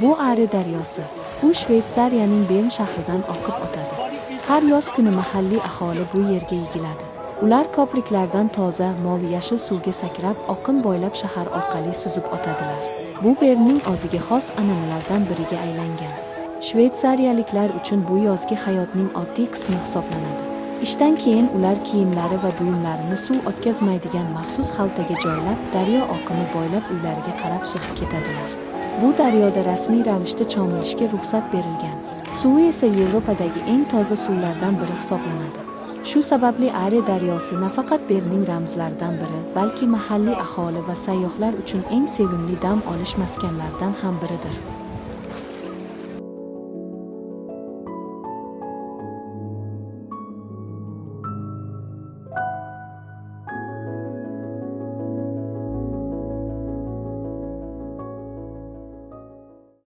Bu Are daryosi. U Shveysariyaning Bern shahridan oqib o'tadi. Har yoz kuni mahalliy aholi bu yerga yig'iladi. Ular ko'priklardan toza, moviy-yashil suvga sakrab, oqim bo'ylab shahar orqali suzib o'tadilar. Bu Bernning o'ziga xos an'analardan biriga aylangan. Shveysariyaliklar uchun bu yozgi hayotning oddiy qismi hisoblanadi. Ishdan keyin ular kiyimlari va buyumlarini suv o'tkazmaydigan maxsus xaltaga joylab, daryo oqimi bo'ylab uylariga qarab suzib ketadilar. Bu daryoda rasmiy ravishda cho'milishga ruxsat berilgan. Suvi esa Yevropadagi eng toza suvlardan biri hisoblanadi. Shu sababli Are daryosi nafaqat Bernning ramzlaridan biri, balki mahalliy aholi va sayyohlar uchun eng sevimli dam olish maskanlaridan ham biridir.